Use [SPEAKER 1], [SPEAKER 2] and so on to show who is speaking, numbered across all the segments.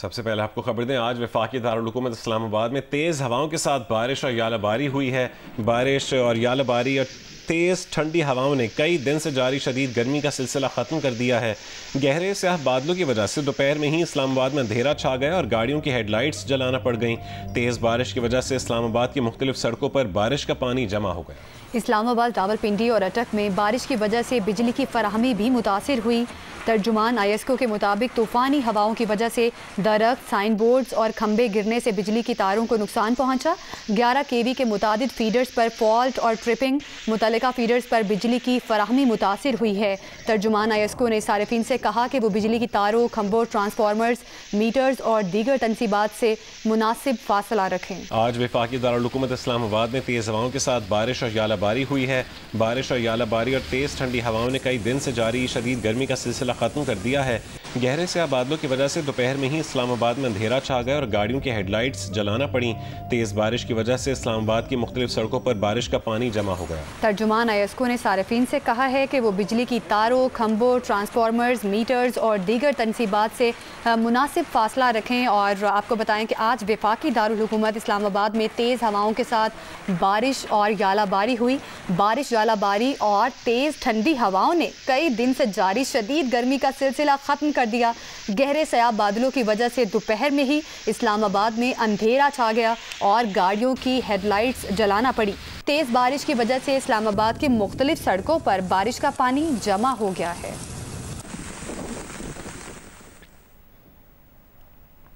[SPEAKER 1] सबसे पहले आपको खबर दें, आज वफाकी दारुल-हुकूमत इस्लामाबाद में तेज़ हवाओं के साथ बारिश और यालाबारी हुई है। बारिश और यालाबारी और तेज़ ठंडी हवाओं ने कई दिन से जारी शदीद गर्मी का सिलसिला ख़त्म कर दिया है। गहरे स्याह बादलों की वजह से दोपहर में ही इस्लामाबाद में अंधेरा छा गया और गाड़ियों की हेडलाइट्स जलाना पड़ गईं। तेज़ बारिश की वजह से इस्लामाबाद की मुख्तलिफ सड़कों पर बारिश का पानी जमा हो गया।
[SPEAKER 2] इस्लामाबाद, रावलपिंडी और अटक में बारिश की वजह से बिजली की फराहमी भी मुतासिर हुई। तर्जुमान ISCO के मुताबिक तूफ़ानी हवाओं की वजह से दरख्त, साइन बोर्ड्स और खंबे गिरने से बिजली की तारों को नुकसान पहुंचा। 11 kV के मुतादिद फीडर्स पर फॉल्ट और ट्रिपिंग, मुतल्लिका फीडर्स पर बिजली की फराहमी मुतासिर हुई है। तर्जुमान ISCO ने सारिफिन से कहा कि वो बिजली की तारों, खंबों, ट्रांसफार्मर्स, मीटर्स और दीगर तनसीबात से मुनासिब फासला रखें।
[SPEAKER 1] आज वफाकी दारुल-हुकूमत इस्लामाबाद में तेज़ हवाओं के साथ बारिश और यालाबारी हुई है। बारिश और यालाबारी और तेज़ ठंडी हवाओं ने कई दिन से जारी शदीद गर्मी का सिलसिला ख़त्म कर दिया है। गहरे स्याह बादलों की वजह से दोपहर में ही इस्लामाबाद में अंधेरा छा गया और गाड़ियों की हेडलाइट्स जलाना पड़ी। तेज़ बारिश की वजह से इस्लामाबाद की मुख्तलिफ सड़कों पर बारिश का पानी जमा हो गया।
[SPEAKER 2] तर्जुमान ISCO ने सारिफिन से कहा है कि वो बिजली की तारों, खंबों, ट्रांसफार्मर्स, मीटर्स और दीगर तनसीबात से मुनासिब फासला रखें। और आपको बताएं कि आज वफाकी दारुल-हुकूमत इस्लामाबाद में तेज़ हवाओं के साथ बारिश और यालाबारी हुई। बारिश, यालाबारी और तेज़ ठंडी हवाओं ने कई दिन से जारी शदीद गर्मी का सिलसिला ख़त्म कर दिया। गहरे स्याह बादलों की वजह से दोपहर में ही इस्लामाबाद में अंधेरा छा गया और गाड़ियों की हेडलाइट्स जलाना पड़ी। तेज़ बारिश की वजह से इस्लामाबाद की मुख्तलिफ सड़कों पर बारिश का पानी जमा हो गया है।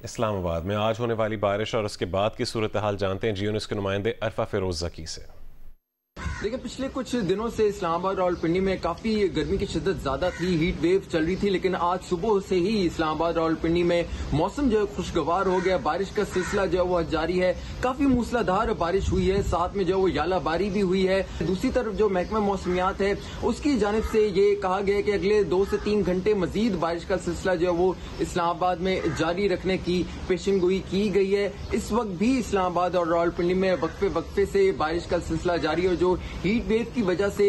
[SPEAKER 1] इस्लामाबाद में आज होने वाली बारिश और उसके बाद की सूरत हाल जानते हैं जियो न्यूज़ के नुमाइंदे अरफा फिरोज ज़की से।
[SPEAKER 3] देखिए, पिछले कुछ दिनों से इस्लामाबाद और रावलपिंडी में काफी गर्मी की शिद्दत ज्यादा थी, हीट वेव चल रही थी, लेकिन आज सुबह से ही इस्लामाबाद और रावलपिंडी में मौसम जो है खुशगवार हो गया। बारिश का सिलसिला जो है वो जारी है, काफी मूसलाधार बारिश हुई है, साथ में जो है वो यालाबारी भी हुई है। दूसरी तरफ जो महकमा मौसमियात है उसकी जानिब से ये कहा गया है कि अगले 2 से 3 घंटे मजीद बारिश का सिलसिला जो है वो इस्लामाबाद में जारी रखने की पेशनगोई की गई है। इस वक्त भी इस्लामाबाद और रावलपिंडी में वक्फे से बारिश का सिलसिला जारी है। जो हीट वेव की वजह से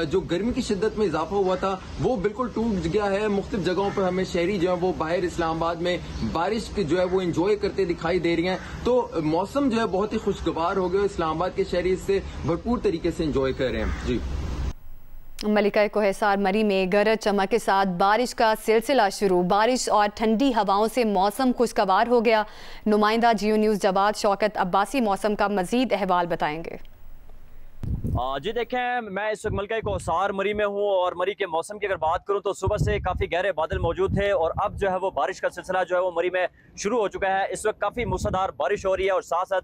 [SPEAKER 3] जो गर्मी की शिद्दत में इजाफा हुआ था वो बिल्कुल टूट गया है। मुख्तलिफ जगहों पर हमें शहरी जो है वो बाहर इस्लामाबाद में बारिश जो है वो एंजॉय करते दिखाई दे रही हैं। तो मौसम जो है बहुत ही खुशगवार हो गया। इस्लामाबाद के शहरी इससे भरपूर तरीके से एंजॉय कर रहे हैं। जी,
[SPEAKER 2] मलिका कोहिसार मरी में गरज चमक के साथ बारिश का सिलसिला शुरू। बारिश और ठंडी हवाओं से मौसम खुशगवार हो गया। नुमाइंदा जियो न्यूज़ जवाद शौकत अब्बासी मौसम का मजीद अहवाल बताएंगे।
[SPEAKER 4] जी देखें, मैं इस वक्त मलिका कोहिसार मरी में हूँ और मरी के मौसम की अगर बात करूँ तो सुबह से काफ़ी गहरे बादल मौजूद थे और अब जो है वो बारिश का सिलसिला जो है वो मरी में शुरू हो चुका है। इस वक्त काफ़ी मूसलाधार बारिश हो रही है और साथ साथ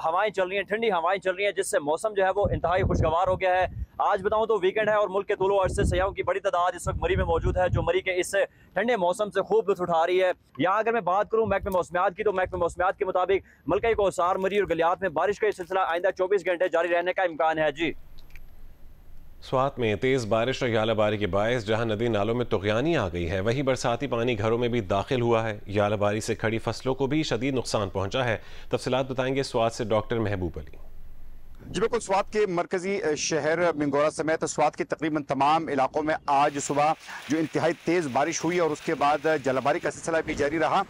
[SPEAKER 4] हवाएं चल रही हैं, ठंडी हवाएं चल रही हैं, जिससे मौसम जो है वो इंतहाई खुशगवार हो गया है। आज बताऊं तो वीकेंड है और मुल्क के तूलो अर्ज से सयाहों की बड़ी तादाद इस वक्त मरी में मौजूद है, जो मरी के इस ठंडे मौसम से खूब लुत्फ उठा रही है। यहाँ अगर मैं बात करूँ महकमे मौसमियात की, तो महकमे मौसमियात के मुताबिक मलिका कोहिसार, मरी और गलियात में बारिश का सिलसिला आइंदा 24 घंटे जारी रहने का इम्कान है। जी,
[SPEAKER 1] स्वात में तेज़ बारिश और यालाबारी के बायस जहां नदी नालों में तुग़यानी आ गई है, वहीं बरसाती पानी घरों में भी दाखिल हुआ है। यालाबारी से खड़ी फसलों को भी शदीद नुकसान पहुंचा है। तफसीलात बताएंगे स्वात से डॉक्टर महबूब अली।
[SPEAKER 5] जी बिल्कुल, स्वात के मरकजी शहर मिंगोरा समेत स्वात के तकरीबन तमाम इलाकों में आज सुबह जो इंतहाई तेज़ बारिश हुई और उसके बाद जलाबारी का सिलसिला भी जारी रहा।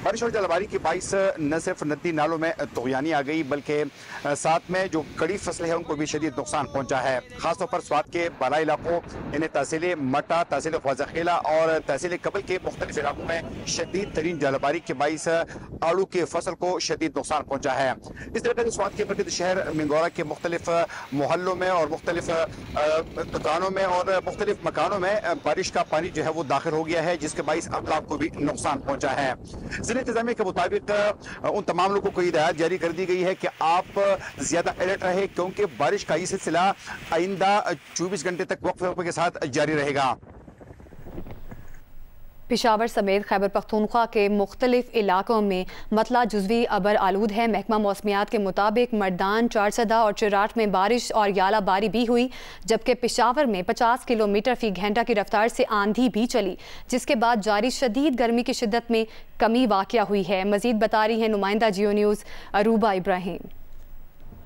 [SPEAKER 5] बारिश और जलाबारी के बाइस न सिर्फ नदी नालों में तुग़यानी आ गई, बल्कि साथ में जो कड़ी फसलें हैं उनको भी शदीद नुकसान पहुँचा है। खासतौर पर स्वात के बाला इलाकों यानी तहसील मटा, तहसील ख्वाजाखेला और तहसील कबल के मुख्तलिफ इलाकों में शदीद तरीन जलाबारी के बाइस आड़ू के फसल को शदीद नुकसान पहुँचा है। इस तरह से स्वात के मरकजी शहर मिंगोरा के मुख्तलिफ मोहल्लों में और मुख्तलिफ दुकानों में और मुख्तलिफ मकानों में बारिश का पानी जो है वो दाखिल हो गया है, जिसके बाइस अमलाक को भी नुकसान पहुंचा है। जिला इंतजामिया के मुताबिक उन तमाम लोगों को हिदायत जारी कर दी गई है कि आप ज्यादा अलर्ट रहे, क्योंकि बारिश का ये सिलसिला आइंदा 24 घंटे तक वक्फे के साथ जारी रहेगा।
[SPEAKER 2] पेशावर समेत खैबर पख्तूनख्वा के मुख्तलिफ इलाकों में मतला जुज़वी अबर आलूद है। महकमा मौसमियात के मुताबिक मर्दान, चारसदा और चिराट में बारिश और यालाबारी भी हुई, जबकि पेशावर में 50 किलोमीटर फी घंटा की रफ्तार से आंधी भी चली, जिसके बाद जारी शदीद गर्मी की शिद्दत में कमी वाक़या हुई है। मजीद बता रही है नुमाइंदा जियो न्यूज़ अरूबा इब्राहिम।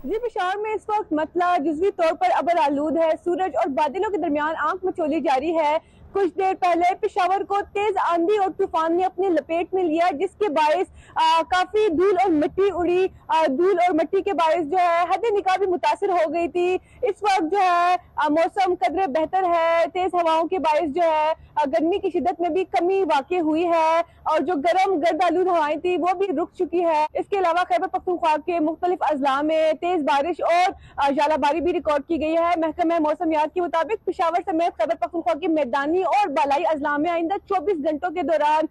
[SPEAKER 6] जी, पेशावर में इस वक्त मतला जुज़वी तौर पर अबर आलूद है। सूरज और बादलों के दरमियान आंख मचोली जारी है। कुछ देर पहले पेशावर को तेज आंधी और तूफान ने अपनी लपेट में लिया, जिसके बायस काफी धूल और मिट्टी उड़ी। धूल और मिट्टी के बायस जो है हद निकाह भी मुतासिर हो गई थी। इस वक्त जो है मौसम कदरे बेहतर है। तेज हवाओं के बायस जो है गर्मी की शिद्दत में भी कमी वाक़ई हुई है और जो गर्म गर्द आलूद हवाएं थी वो भी रुक चुकी है। इसके अलावा खैबर पख्तूनख्वा के मुख्तलिफ अजला में तेज बारिश और जालाबारी भी रिकॉर्ड की गई है। महकमा मौसमियात के मुताबिक पेशावर समेत खैबर पख्तूनख्वा के मैदानी और बालाई अजला में आइंदा 24 घंटों के दौरान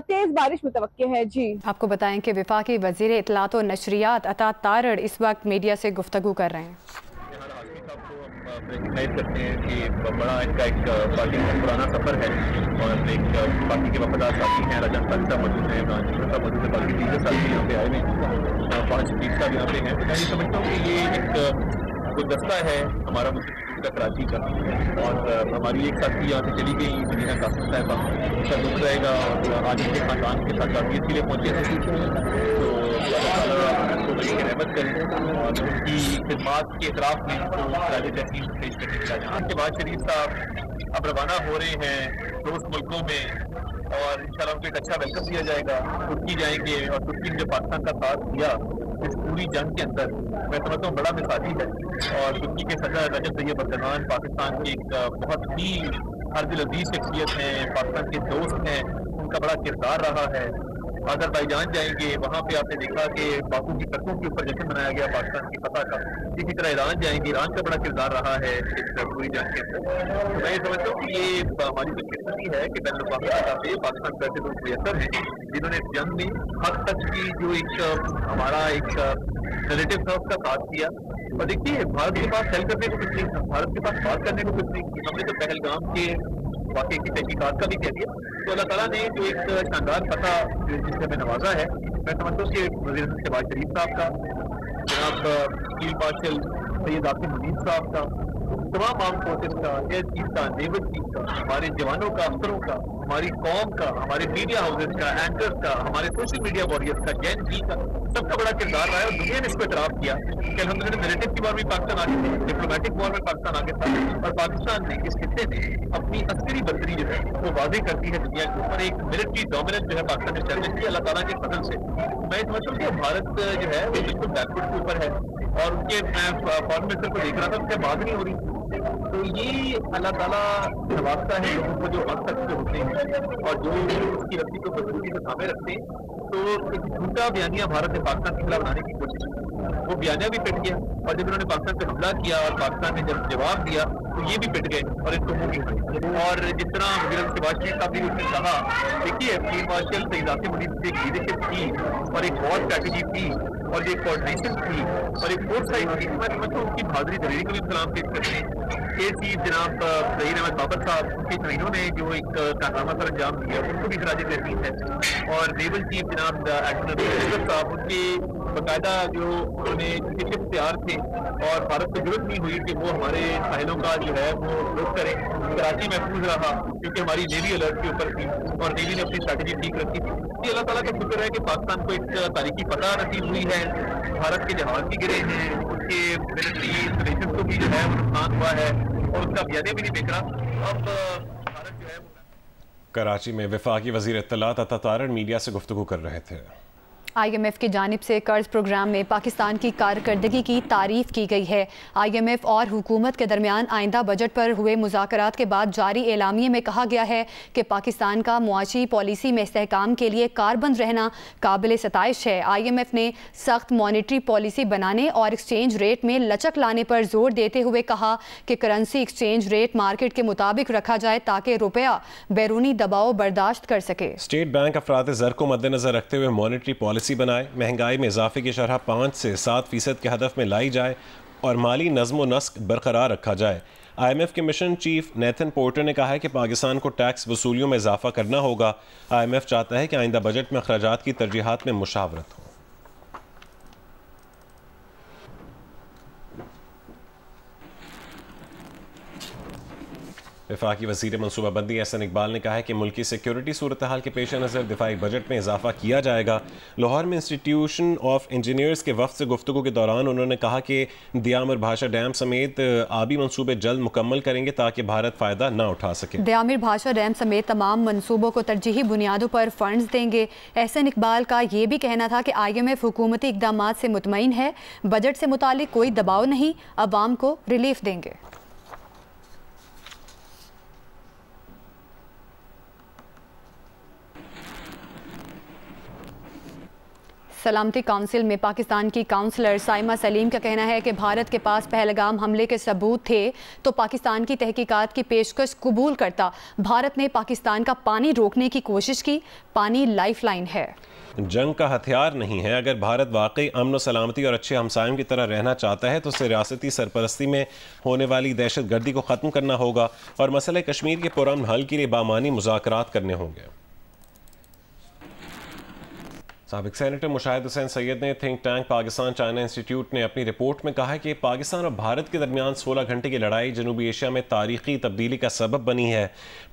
[SPEAKER 6] तेज बारिश मुतवक्के है। जी,
[SPEAKER 2] आपको बताएं कि वफाकी वज़ीर इत्तलात और नशरियात अता तारड़ इस वक्त मीडिया से गुफ्तगू कर रहे हैं।
[SPEAKER 7] रिकॉग्नाइज करते हैं कि बड़ा इनका एक पार्टी का पुराना सफ़र है और एक पार्टी के वफादार साथी हैं। रजन साहब मौजूद हैं, इमरान साहब मौजूद है, बाकी टीचर साहब भी यहाँ पे आए हुए हैं, 5 टीचर साहब यहाँ पे हैं। मैं ये समझता हूँ कि ये एक गुलदस्ता है हमारा मुस्लिम का कराची का, और हमारी एक साथी यहाँ से चली गई मदीना कासिम साहिबा, उनका दुख रहेगा और आज उनके खानदान के साथ काफी के लिए पहुँचे थे, तो रहमत करें और उनकी खिदमात के इतराफ़ में तहसील पेश करने के लिए। के बाद शरीफ साहब अब रवाना हो रहे हैं दोस्त मुल्कों में और इंशाल्लाह उनको एक अच्छा वेलकम दिया जाएगा। तुर्की जाएंगे और तुर्की ने जो पाकिस्तान का साथ दिया इस पूरी जंग के अंदर, मैं समझता हूँ बड़ा मिसाली है। और तुर्की के सदर रजब तैयब एर्दोगान पाकिस्तान की एक बहुत ही हर दिल अजीज शख्सियत हैं, पाकिस्तान के दोस्त हैं, उनका बड़ा किरदार रहा है। अज़रबैजान जाएंगे, वहाँ पे आपने देखा कि बाकू की सड़कों के ऊपर जश्न मनाया गया पाकिस्तान की फतह का। इसी तरह ईरान जाएंगे, ईरान का बड़ा किरदार रहा है इस पूरी जंग के अंदर। तो मैं ये समझता हूँ कि ये हमारी खुशकिस्मती है कि बैनुल-अक़वामी सतह पे पाकिस्तान के ऐसे लोग मुयस्सर हैं जिन्होंने इस जंग में हद तक की जो एक हमारा एक नैरेटिव था उसका साथ किया। और देखिए भारत के पास सेल करने को कुछ नहीं था, भारत के पास बात करने को कुछ नहीं थी। हमने तो पहलगाम के वाक़े की तहकीकात का भी कह दिया। तो अल्लाह ताला ने जो एक शानदार फतह जिससे हमें नवाजा है, मैं समझता हूँ कि वज़ीर शहबाज शरीफ साहब का, जनाब फील्ड मार्शल सैयद आसिम मुनीर साहब का, तमाम आर्म फोर्सेस का, एयर चीफ का, नेवल चीफ का, हमारे जवानों का, अफसरों का, हमारी कौम का, हमारे मीडिया हाउसेस का, एंकर्स का, हमारे सोशल मीडिया वॉरियर्स का, जैन जी का, सबका बड़ा किरदार रहा है। और दुनिया ने इसको इतराफ़ किया कि अल्हम्दुलिल्लाह नैरेटिव की वॉर में पाकिस्तान आगे था, डिप्लोमेटिक वॉर में पाकिस्तान आगे था, और पाकिस्तान ने इस हिस्से में अपनी अस्करी बर्तरी जो है वो वाज़ेह करती है दुनिया के ऊपर। एक मिलिट्री डोमिनेंस जो है पाकिस्तान ने चैलेंज किया अल्लाह ताला के फजल से। मैं समझता हूँ कि भारत जो है वो बिल्कुल बैकवर्ड के ऊपर है और उनके मैं फॉरेन मिनिस्टर को देख रहा था, उससे बात नहीं हो रही। तो ये अल्लाह ताला नवाजता है लोगों को जो हद तक होते हैं और जो उसकी रस्सी को बदूरी से सामने रखते हैं। तो एक झूठा बयानिया भारत ने पाकिस्तान के खिलाफ बनाने की कोशिश की, वो बयानिया भी पिट गया। और जब उन्होंने पाकिस्तान पर हमला किया और पाकिस्तान ने जब जवाब दिया तो ये भी पिट गए और इनको मुंह नहीं हुई। और जिस तरह वज़ीर शहबाज शरीफ साहब ने उसने कहा, देखिए फील्ड मार्शल सैयद आसिम मुनीर से एक लीडरशिप थी और एक वॉर स्ट्रैटेजी थी और एक कोऑर्डिनेशन थी और एक फोर्स साइड थी। मैं समझता हूँ उनकी बहादुरी दलेरी को भी सलाम पेश करते हैं। एयर चीफ जनाब ज़हीर अहमद बाबर साहब, उनके ट्रेनों ने जो एक कारनामा सर अंजाम दिया उनको भी खराज तहसीन है। और नेवल चीफ जनाब एडमिरल साहब, उनके बाकायदा जो उन्होंने शिप तैयार थे और भारत को जरूरत नहीं हुई कि वो हमारे साहिलों का जो है वो रुख करें। कराची महफूज रहा क्योंकि हमारी नेवी अलर्ट के ऊपर थी और नेवी ने अपनी स्ट्रैटेजी ठीक रखी थी। ये अल्लाह ताला का शुक्र है कि पाकिस्तान को एक तारीखी फतह नसीब हुई है, भारत के जहाज भी गिरे हैं, उनके मिलिट्री इंस्टॉलेशन को भी जो है वो नुकसान हुआ है और उसका बयाने भी नहीं बिक रहा। अब भारत जो है
[SPEAKER 1] कराची में वफाकी वज़ीर इत्तलात अता तारड़ मीडिया से गुफ्तगू कर रहे थे।
[SPEAKER 2] IMF की जानिब से कर्ज प्रोग्राम में पाकिस्तान की कारकर्दगी की तारीफ़ की गई है। IMF और हुकूमत के दरमियान आइंदा बजट पर हुए मुज़ाकरात के बाद जारी एलामिये में कहा गया है कि पाकिस्तान का मुआशी पॉलिसी में इस्तेहकाम के लिए कारबंद रहना काबिल सताइश है। IMF ने सख्त मॉनिटरी पॉलिसी बनाने और एक्सचेंज रेट में लचक लाने पर जोर देते हुए कहा कि करेंसी एक्सचेंज रेट मार्केट के मुताबिक रखा जाए ताकि रुपया बैरूनी दबाव बर्दाश्त कर सके।
[SPEAKER 1] स्टेट बैंक अफराद ज़र को मद्देनजर रखते हुए मॉनिटरी पॉलिसी बनाए, महंगाई में इजाफे की शरह 5 से 7% के हदफ में लाई जाए और माली नज़्म नस्क बरकरार रखा जाए। IMF के मिशन चीफ नेथन पोर्टर ने कहा है कि पाकिस्तान को टैक्स वसूलियों में इजाफा करना होगा। IMF चाहता है कि आइंदा बजट में अखराजात की तरजीहात में मुशावरत हो। वफाकी वज़ीर मनसूबाबंदी एहसन इकबाल ने कहा है कि मुल्की सिक्योरिटी सूरत हाल के पेश नज़र दिफाई बजट में इजाफा किया जाएगा। लाहौर में इंस्टीट्यूशन ऑफ इंजीनियर्स के वफ़द से गुफ्तगू के दौरान उन्होंने कहा कि दियामिर भाषा डैम समेत आबी मनसूबे जल्द मुकम्मल करेंगे ताकि भारत फ़ायदा न उठा सके।
[SPEAKER 2] दियामिर भाषा डैम समेत तमाम मनसूबों को तरजीही बुनियादों पर फंड्स देंगे। एहसन इकबाल का ये भी कहना था कि IMF हुकूमती इक़दामात से मुतमईन है, बजट से मुतालिक कोई दबाव नहीं, अवाम को रिलीफ देंगे। सलामती काउंसिल में पाकिस्तान की काउंसलर साइमा सलीम का कहना है कि भारत के पास पहलगाम हमले के सबूत थे तो पाकिस्तान की तहकीकात की पेशकश कबूल करता। भारत ने पाकिस्तान का पानी रोकने की कोशिश की, पानी लाइफलाइन है,
[SPEAKER 1] जंग का हथियार नहीं है। अगर भारत वाकई अमन और सलामती और अच्छे हमसायों की तरह रहना चाहता है तो उसे रियासती सरपरस्ती में होने वाली दहशत गर्दी को ख़त्म करना होगा और मसले कश्मीर के पुरअमन हल के लिए बामानी मुज़ाकरात करने होंगे। साबिक सेनेटर मुशाहिद हुसैन सैयद ने think tank Pakistan China institute ने अपनी रिपोर्ट में कहा है कि पाकिस्तान और भारत के दरमियान 16 घंटे की लड़ाई जनूबी एशिया में तारीखी तब्दीली का सबब बनी है।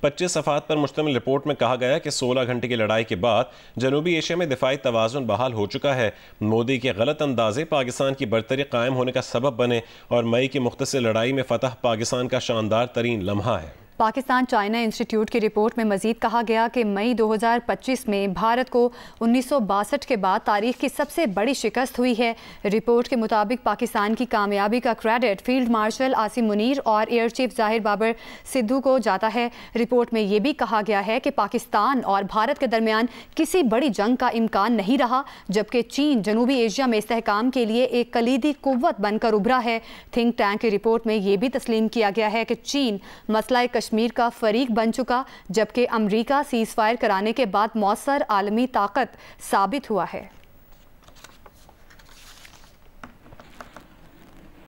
[SPEAKER 1] 25 सफ़ात पर मुश्तमिल रिपोर्ट में कहा गया कि 16 घंटे की लड़ाई के बाद जनूबी एशिया में दिफाई तवाज़ुन बहाल हो चुका है। मोदी के गलत अंदाजे पाकिस्तान की बरतरी कायम होने का सबब बने और मई की मुख्तसर लड़ाई में फतह पाकिस्तान का शानदार तरीन लम्हा है।
[SPEAKER 2] पाकिस्तान चाइना इंस्टीट्यूट की रिपोर्ट में मजीद कहा गया कि मई 2025 में भारत को 1962 के बाद तारीख की सबसे बड़ी शिकस्त हुई है। रिपोर्ट के मुताबिक पाकिस्तान की कामयाबी का credit field marshal Asim Munir और एयर चीफ ज़ाहिर बाबर सिद्धू को जाता है। रिपोर्ट में ये भी कहा गया है कि पाकिस्तान और भारत के दरमियान किसी बड़ी जंग का इम्कान नहीं रहा, जबकि चीन जनूबी एशिया में इस्तेहकाम के लिए एक कलीदी कुव्वत बनकर उभरा है। थिंक टैंक की रिपोर्ट में ये भी तस्लीम किया गया है कि चीन मसला कश्मीर का फरीक बन चुका, जबकि अमरीका सीज़ फायर कराने के बाद मौसर आलमी ताकत साबित हुआ है।